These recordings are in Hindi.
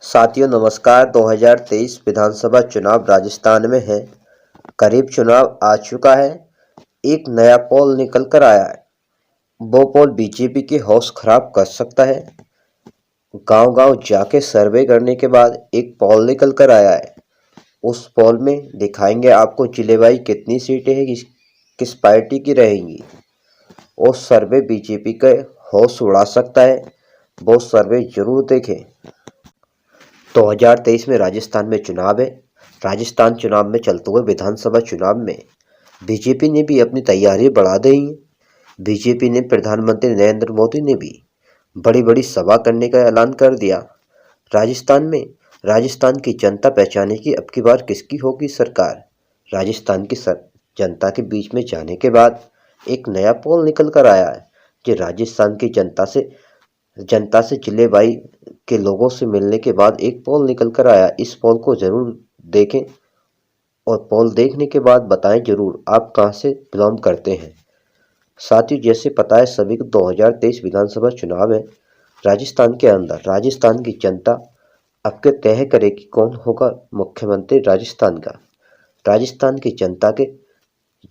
साथियों नमस्कार। 2023 विधानसभा चुनाव राजस्थान में है। करीब चुनाव आ चुका है। एक नया पोल निकल कर आया है। वो पोल बीजेपी की हौस खराब कर सकता है। गांव-गांव जाके सर्वे करने के बाद एक पोल निकल कर आया है। उस पोल में दिखाएंगे आपको जिलेवाई कितनी सीटें हैं, किस पार्टी की रहेंगी। वो सर्वे बीजेपी के हौस उड़ा सकता है। वो सर्वे जरूर देखें। 2023 में राजस्थान में चुनाव है। राजस्थान चुनाव में चलते हुए विधानसभा चुनाव में बीजेपी ने भी अपनी तैयारी बढ़ा दी है। बीजेपी ने प्रधानमंत्री नरेंद्र मोदी ने भी बड़ी बड़ी सभा करने का ऐलान कर दिया। राजस्थान की जनता पहचाने की अब की बार किसकी होगी सरकार। राजस्थान की जनता के बीच में जाने के बाद एक नया पोल निकल कर आया है कि राजस्थान की जनता से जिले वाई के लोगों से मिलने के बाद एक पोल निकल कर आया। इस पोल को जरूर देखें और पोल देखने के बाद बताएं जरूर आप कहां से बिलोंग करते हैं। साथियों जैसे पता है सभी को 2023 विधानसभा चुनाव है। राजस्थान के अंदर राजस्थान की जनता अब के तय करेगी कौन होगा मुख्यमंत्री राजस्थान का। राजस्थान की जनता के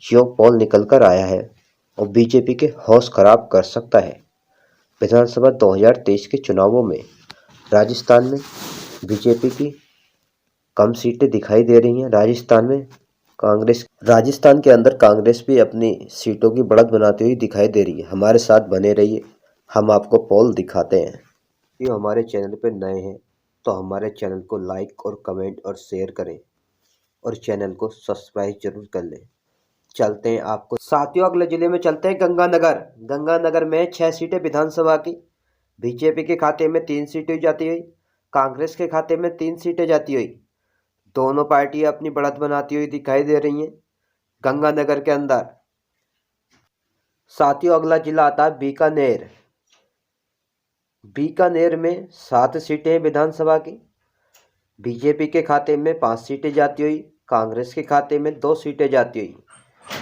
जो पोल निकल कर आया है और बीजेपी के हौस खराब कर सकता है। विधानसभा 2023 के चुनावों में राजस्थान में बीजेपी की कम सीटें दिखाई दे रही हैं। राजस्थान के अंदर कांग्रेस भी अपनी सीटों की बढ़त बनाती हुई दिखाई दे रही है। हमारे साथ बने रहिए, हम आपको पोल दिखाते हैं। जो हमारे चैनल पर नए हैं तो हमारे चैनल को लाइक और कमेंट और शेयर करें और चैनल को सब्सक्राइब जरूर कर लें। चलते हैं आपको साथियों अगले जिले में चलते हैं। गंगानगर में 6 सीटें विधानसभा की। बीजेपी के खाते में 3 सीटें जाती हुई, कांग्रेस के खाते में 3 सीटें जाती हुई। दोनों पार्टियां अपनी बढ़त बनाती हुई दिखाई दे रही हैं गंगानगर के अंदर। साथियों अगला जिला आता है बीकानेर में 7 सीटें विधानसभा की। बीजेपी के खाते में 5 सीटें जाती हुई, कांग्रेस के खाते में 2 सीटें जाती हुई।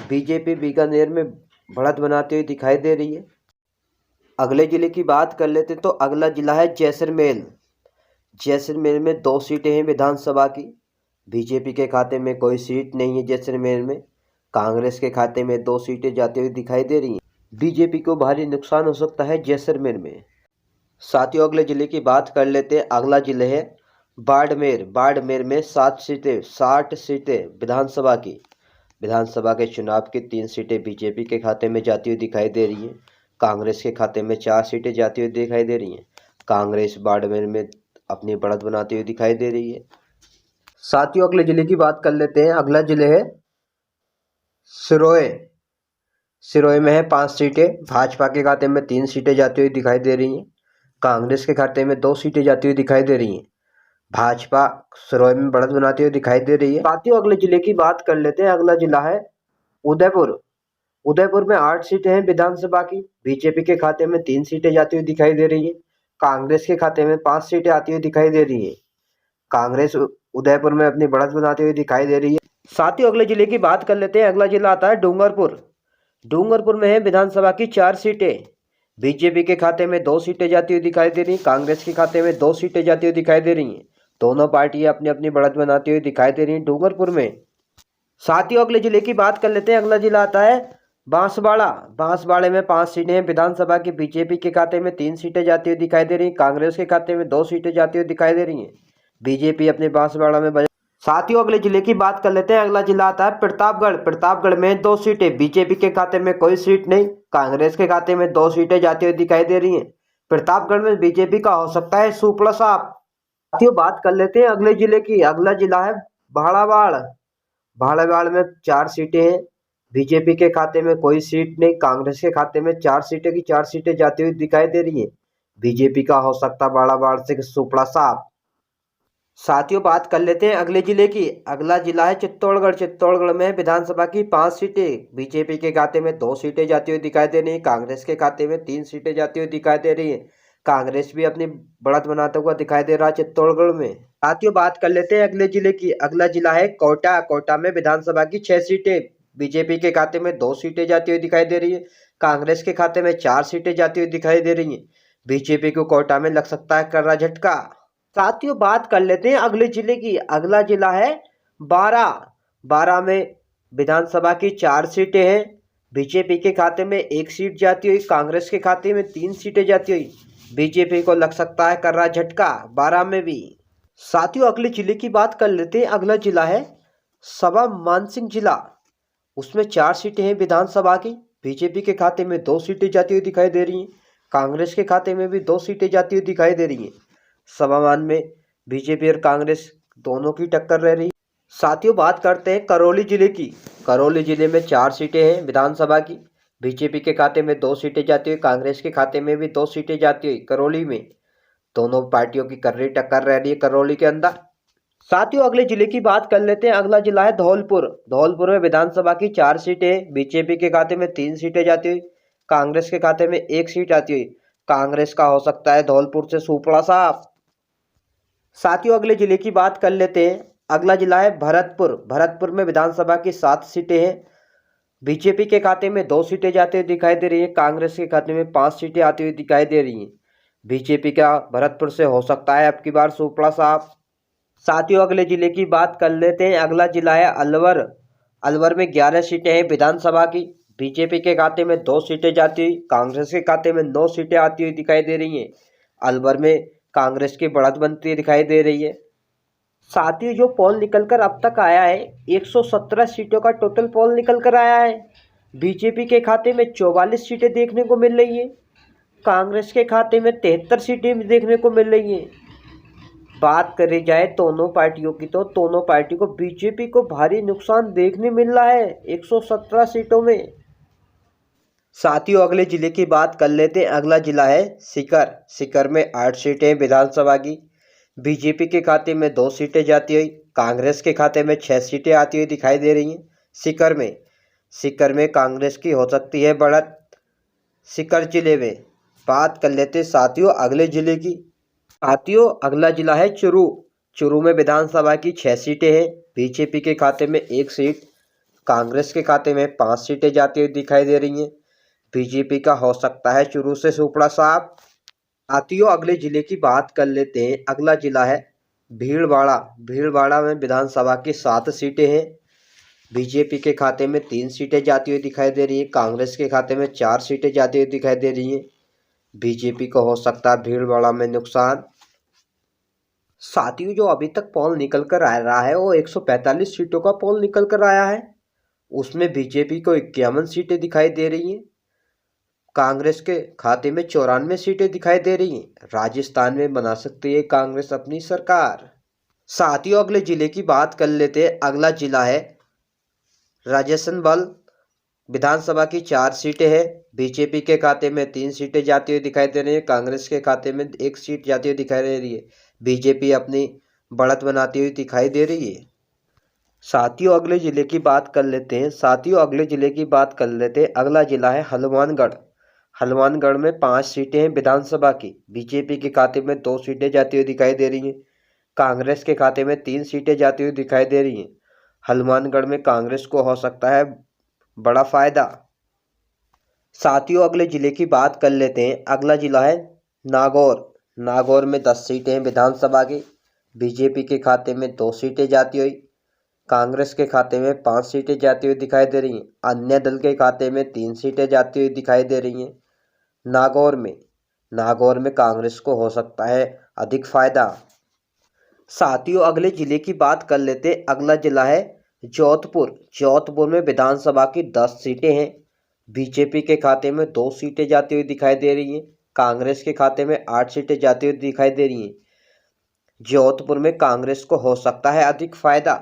बीजेपी बीकानेर में बढ़त बनाती हुई दिखाई दे रही है। अगले जिले की बात कर लेते तो अगला जिला है जैसलमेर में 2 सीटें हैं विधानसभा की। बीजेपी के खाते में कोई सीट नहीं है जैसलमेर में। कांग्रेस के खाते में 2 सीटें जाती हुई दिखाई दे रही हैं। बीजेपी को भारी नुकसान हो सकता है जैसलमेर में। साथियों अगले जिले की बात कर लेते हैं। अगला जिले है बाड़मेर में 60 सीटें विधानसभा की। विधानसभा के चुनाव की 3 सीटें बीजेपी के खाते में जाती हुई दिखाई दे रही हैं। कांग्रेस के खाते में 4 सीटें जाती हुई दिखाई दे रही हैं। कांग्रेस बाड़मेर में अपनी बढ़त बनाती हुई दिखाई दे रही है। साथियों अगले जिले की बात कर लेते हैं। अगला जिले है सिरोही में है 5 सीटें। भाजपा के खाते में 3 सीटें जाती हुई दिखाई दे रही हैं। कांग्रेस के खाते में 2 सीटें जाती हुई दिखाई दे रही हैं। भाजपा सिरोही में बढ़त बनाती हुई दिखाई दे रही है। साथियों अगले जिले की बात कर लेते हैं। अगला जिला है उदयपुर में 8 सीटें हैं विधानसभा की। बीजेपी के खाते में 3 सीटें जाती हुई दिखाई दे रही है। कांग्रेस के खाते में 5 सीटें आती हुई दिखाई दे रही है। कांग्रेस उदयपुर में अपनी बढ़त बनाती हुई दिखाई दे रही है। साथियों अगले जिले की बात कर लेते हैं। अगला जिला आता है डूंगरपुर में है विधानसभा की 4 सीटें। बीजेपी के खाते में 2 सीटें जाती हुई दिखाई दे रही। कांग्रेस के खाते में 2 सीटें जाती हुई दिखाई दे रही हैं। दोनों पार्टियां अपनी अपनी बढ़त बनाती हुई दिखाई दे रही हैं डूंगरपुर में। साथियों अगले जिले की बात कर लेते हैं। अगला जिला आता है बांसवाड़े में 5 सीटें हैं विधानसभा की। बीजेपी के खाते में 3 सीटें जाती हुई दिखाई दे रही। कांग्रेस के खाते में 2 सीटें जाती हुई दिखाई दे रही हैं। बीजेपी अपने बांसवाड़ा में साथियों अगले जिले की बात कर लेते हैं। अगला जिला आता है प्रतापगढ़ में 2 सीटें। बीजेपी के खाते में कोई सीट नहीं। कांग्रेस के खाते में 2 सीटें जाती हुई दिखाई दे रही हैं। प्रतापगढ़ में बीजेपी का हो सकता है सुपड़ा साफ। साथियों बात कर लेते हैं अगले जिले की। अगला जिला है भाड़ावाड़ में 4 सीटें हैं। बीजेपी के खाते में कोई सीट नहीं। कांग्रेस के खाते में 4 सीटें की 4 सीटें जाती हुई दिखाई दे रही हैं। बीजेपी का हो सकता भाड़ावाड़ से सुपड़ा साफ। साथियों बात कर लेते हैं अगले जिले की। अगला जिला है चित्तौड़गढ़ में विधानसभा की 5 सीटें। बीजेपी के खाते में 2 सीटें जाती हुई दिखाई दे रही है। कांग्रेस के खाते में 3 सीटें जाती हुई दिखाई दे रही है। कांग्रेस भी अपनी बढ़त बनाते हुआ दिखाई दे रहा है चित्तौड़गढ़ में। साथियों बात कर लेते हैं अगले जिले की। अगला जिला है कोटा में विधानसभा की 6 सीटें। बीजेपी के खाते में 2 सीटें जाती हुई दिखाई दे रही है। कांग्रेस के खाते में 4 सीटें जाती हुई दिखाई दे रही है। बीजेपी को कोटा में लग सकता है कर्रा झटका। साथियों बात कर लेते हैं अगले जिले की। अगला जिला है बारां। बारां में विधानसभा की 4 सीटें हैं। बीजेपी के खाते में 1 सीट जाती हुई, कांग्रेस के खाते में 3 सीटें जाती हुई बीजेपी को लग सकता है कर्रा झटका बारां में भी। साथियों अगले जिले की बात कर लेते हैं। अगला जिला है सवा मानसिंह जिला। उसमें 4 सीटें हैं विधानसभा की। बीजेपी के खाते में 2 सीटें जाती हुई दिखाई दे रही हैं। कांग्रेस के खाते में भी 2 सीटें जाती हुई दिखाई दे रही हैं। सवामान में बीजेपी और कांग्रेस दोनों की टक्कर रह रही। साथियों बात करते हैं करौली जिले की। करौली जिले में 4 सीटें हैं विधानसभा की। बीजेपी के खाते में 2 सीटें जाती हुई, कांग्रेस के खाते में भी 2 सीटें जाती हुई। करौली में दोनों पार्टियों की कर्री टक्कर रह रही है करौली के अंदर। साथियों अगले जिले की बात कर लेते हैं। अगला जिला है धौलपुर। धौलपुर में विधानसभा की 4 सीटें। बीजेपी के खाते में 3 सीटें जाती हुई, कांग्रेस के खाते में 1 सीट आती हुई। कांग्रेस का हो सकता है धौलपुर से सुपड़ा साफ। साथियों अगले जिले की बात कर लेते हैं। अगला जिला है भरतपुर। भरतपुर में विधानसभा की 7 सीटें हैं। बीजेपी के खाते में 2 सीटें जाती हुई दिखाई दे रही है, कांग्रेस के खाते में 5 सीटें आती हुई दिखाई दे रही हैं। बीजेपी का भरतपुर से हो सकता है अब की बार सुपड़ा साफ। साथियों अगले जिले की बात कर लेते हैं। अगला जिला है अलवर। अलवर में 11 सीटें हैं विधानसभा की। बीजेपी के खाते में 2 सीटें जाती हुई, कांग्रेस के खाते में 9 सीटें आती हुई दिखाई दे रही हैं। अलवर में कांग्रेस की बढ़त बनती दिखाई दे रही है। साथियों जो पोल निकल कर अब तक आया है, 117 सीटों का टोटल पोल निकल कर आया है। बीजेपी के खाते में 44 सीटें देखने को मिल रही है, कांग्रेस के खाते में 73 सीटें देखने को मिल रही हैं। बात करी जाए दोनों पार्टियों की तो दोनों पार्टी को, बीजेपी को भारी नुकसान देखने मिल रहा है 117 सीटों में। साथियों अगले जिले की बात कर लेते हैं। अगला जिला है सीकर। सीकर में 8 सीटें विधानसभा की। बीजेपी के खाते में 2 सीटें जाती हुई, कांग्रेस के खाते में 6 सीटें आती हुई दिखाई दे रही हैं। सीकर में कांग्रेस की हो सकती है बढ़त। सीकर जिले में बात कर लेते हैं साथियों अगले जिले की। साथियों अगला जिला है चुरू। चुरू में विधानसभा की 6 सीटें हैं। बीजेपी के खाते में 1 सीट, कांग्रेस के खाते में 5 सीटें जाती हुई दिखाई दे रही हैं। बीजेपी का हो सकता है चुरू से सुपड़ा साफ। साथियों अगले जिले की बात कर लेते हैं। अगला जिला है भीलवाड़ा। भीलवाड़ा में विधानसभा की 7 सीटें हैं। बीजेपी के खाते में 3 सीटें जाती हुई दिखाई दे रही है, कांग्रेस के खाते में 4 सीटें जाती हुई दिखाई दे रही हैं। बीजेपी को हो सकता है भीलवाड़ा में नुकसान। साथियों जो अभी तक पोल निकल कर आ रहा है वो 145 सीटों का पोल निकल कर आया है। उसमें बीजेपी को 51 सीटें दिखाई दे रही हैं, कांग्रेस के खाते में 94 सीटें दिखाई दे रही हैं। राजस्थान में बना सकती है कांग्रेस अपनी सरकार। साथियों अगले जिले की बात कर लेते हैं। अगला जिला है राजस्थान। विधानसभा की 4 सीटें हैं। बीजेपी के खाते में 3 सीटें जाती हुई दिखाई दे रही है, कांग्रेस के खाते में 1 सीट जाती हुई दिखाई दे रही है। बीजेपी अपनी बढ़त बनाती हुई दिखाई दे रही है। साथियों अगले जिले की बात कर लेते हैं। अगला जिला है हनुमानगढ़। हनुमानगढ़ में 5 सीटें हैं विधानसभा की। बीजेपी के खाते में 2 सीटें जाती हुई दिखाई दे रही हैं, कांग्रेस के खाते में 3 सीटें जाती हुई दिखाई दे रही हैं। हनुमानगढ़ में कांग्रेस को हो सकता है बड़ा फायदा। साथियों अगले जिले की बात कर लेते हैं। अगला जिला है नागौर। नागौर में 10 सीटें हैं विधानसभा की। बीजेपी के खाते में 2 सीटें जाती हुई, कांग्रेस के खाते में 5 सीटें जाती हुई दिखाई दे रही हैं। अन्य दल के खाते में 3 सीटें जाती हुई दिखाई दे रही हैं। नागौर में कांग्रेस को हो सकता है अधिक फायदा। साथियों अगले जिले की बात कर लेते हैं। अगला जिला है जोधपुर। जोधपुर में विधानसभा की 10 सीटें हैं। बीजेपी के खाते में 2 सीटें जाती हुई दिखाई दे रही हैं, कांग्रेस के खाते में 8 सीटें जाती हुई दिखाई दे रही हैं। जोधपुर में कांग्रेस को हो सकता है अधिक फायदा।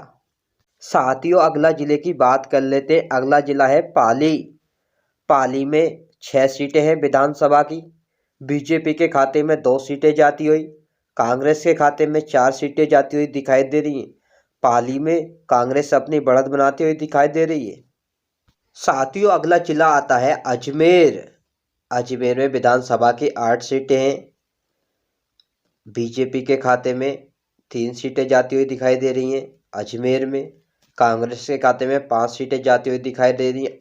साथियों अगला जिले की बात कर लेते हैं। अगला जिला है पाली। पाली में 6 सीटें हैं विधानसभा की। बीजेपी के खाते में 2 सीटें जाती हुई, कांग्रेस के खाते में 4 सीटें जाती हुई दिखाई दे रही हैं। पाली में कांग्रेस अपनी बढ़त बनाती हुई दिखाई दे रही है। साथियों अगला जिला आता है अजमेर। अजमेर में विधानसभा की 8 सीटें हैं। बीजेपी के खाते में 3 सीटें जाती हुई दिखाई दे रही हैं अजमेर में। कांग्रेस के खाते में 5 सीटें जाती हुई दिखाई दे रही हैं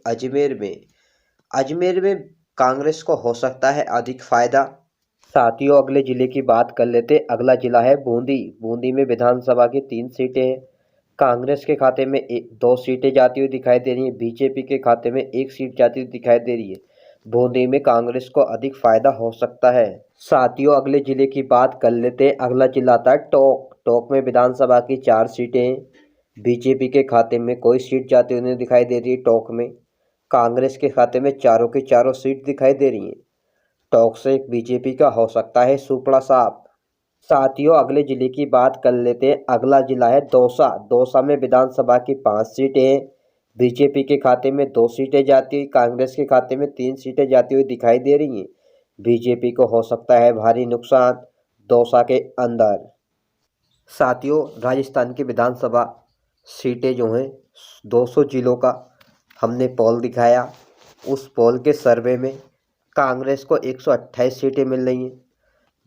अजमेर में। कांग्रेस को हो सकता है अधिक फायदा। साथियों अगले जिले की बात कर लेते। अगला जिला है बूंदी। बूंदी में विधानसभा की 3 सीटें हैं। कांग्रेस के खाते में 2 सीटें जाती हुई दिखाई दे रही हैं। बीजेपी के खाते में 1 सीट जाती हुई दिखाई दे रही है। बूंदी में कांग्रेस को अधिक फायदा हो सकता है। साथियों अगले जिले की बात कर लेते हैं। अगला जिला आता है टोंक। टोंक में विधानसभा की 4 सीटें हैं। बीजेपी के खाते में कोई सीट जाती हुई नहीं दिखाई दे रही है। टोंक में कांग्रेस के खाते में चारों की चारों सीट दिखाई दे रही हैं। टोंक से बीजेपी का हो सकता है सुपड़ा साफ। साथियों अगले जिले की बात कर लेते हैं। अगला जिला है दौसा। दौसा में विधानसभा की 5 सीटें हैं। बीजेपी के खाते में 2 सीटें जाती हुई, कांग्रेस के खाते में 3 सीटें जाती हुई दिखाई दे रही हैं। बीजेपी को हो सकता है भारी नुकसान दौसा के अंदर। साथियों राजस्थान की विधानसभा सीटें जो हैं 200 जिलों का हमने पोल दिखाया। उस पोल के सर्वे में कांग्रेस को 128 सीटें मिल रही हैं।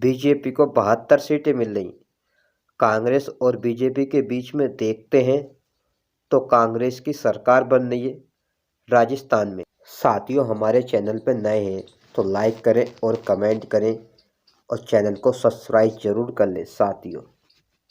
बीजेपी को 72 सीटें मिल रही। कांग्रेस और बीजेपी के बीच में देखते हैं तो कांग्रेस की सरकार बन रही है राजस्थान में। साथियों हमारे चैनल पर नए हैं तो लाइक करें और कमेंट करें और चैनल को सब्सक्राइब जरूर कर लें साथियों।